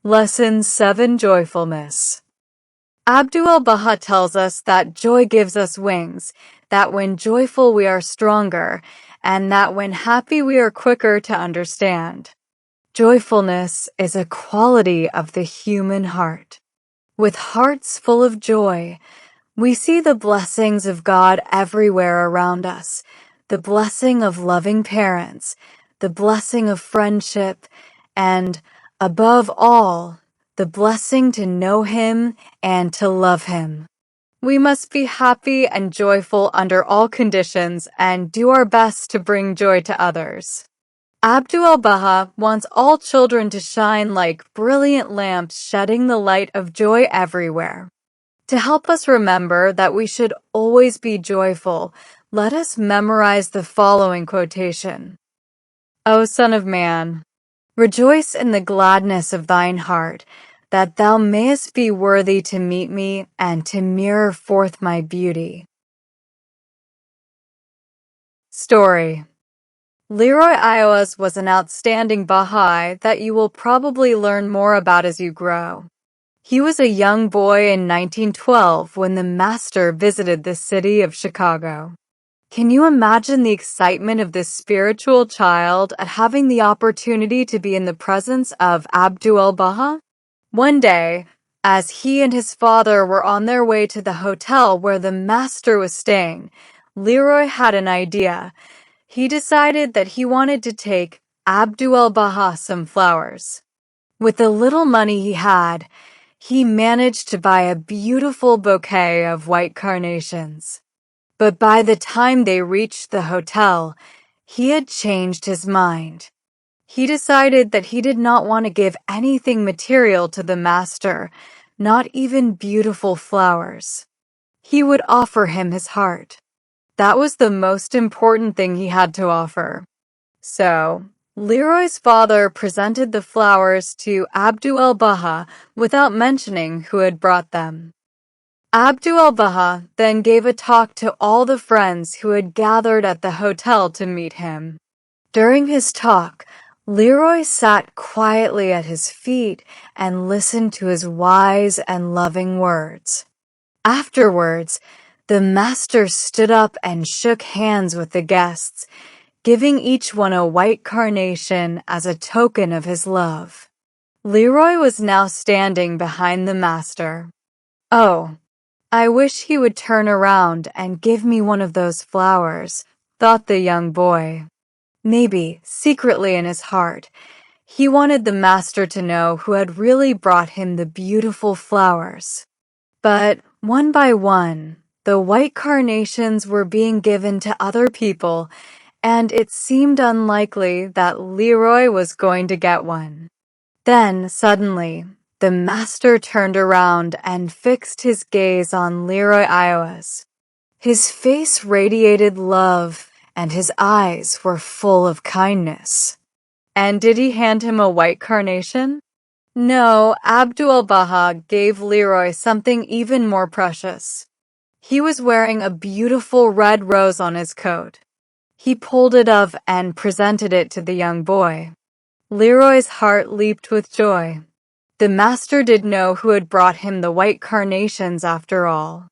Lesson 7, Joyfulness. Abdul-Baha tells us that joy gives us wings, that when joyful we are stronger, and that when happy we are quicker to understand. Joyfulness is a quality of the human heart. With hearts full of joy, we see the blessings of God everywhere around us, the blessing of loving parents, the blessing of friendship, and, above all, the blessing to know Him and to love Him. We must be happy and joyful under all conditions and do our best to bring joy to others. Abdul-Baha wants all children to shine like brilliant lamps shedding the light of joy everywhere. To help us remember that we should always be joyful, let us memorize the following quotation. O Son of Man, rejoice in the gladness of thine heart, that thou mayest be worthy to meet me and to mirror forth my beauty. Story. Leroy Iowas was an outstanding Baha'i that you will probably learn more about as you grow. He was a young boy in 1912 when the Master visited the city of Chicago. Can you imagine the excitement of this spiritual child at having the opportunity to be in the presence of Abdul-Baha? One day, as he and his father were on their way to the hotel where the Master was staying, Leroy had an idea. He decided that he wanted to take Abdul-Baha some flowers. With the little money he had, he managed to buy a beautiful bouquet of white carnations. But by the time they reached the hotel, he had changed his mind. He decided that he did not want to give anything material to the Master, not even beautiful flowers. He would offer him his heart. That was the most important thing he had to offer. So, Leroy's father presented the flowers to Abdul-Baha without mentioning who had brought them. Abdul-Baha then gave a talk to all the friends who had gathered at the hotel to meet him. During his talk, Leroy sat quietly at his feet and listened to his wise and loving words. Afterwards, the Master stood up and shook hands with the guests, giving each one a white carnation as a token of his love. Leroy was now standing behind the Master. Oh, I wish he would turn around and give me one of those flowers, thought the young boy. Maybe, secretly in his heart, he wanted the Master to know who had really brought him the beautiful flowers. But, one by one, the white carnations were being given to other people, and it seemed unlikely that Leroy was going to get one. Then, suddenly, the Master turned around and fixed his gaze on Leroy Iowas. His face radiated love, and his eyes were full of kindness. And did he hand him a white carnation? No, Abdul-Baha gave Leroy something even more precious. He was wearing a beautiful red rose on his coat. He pulled it up and presented it to the young boy. Leroy's heart leaped with joy. The Master did know who had brought him the white carnations after all.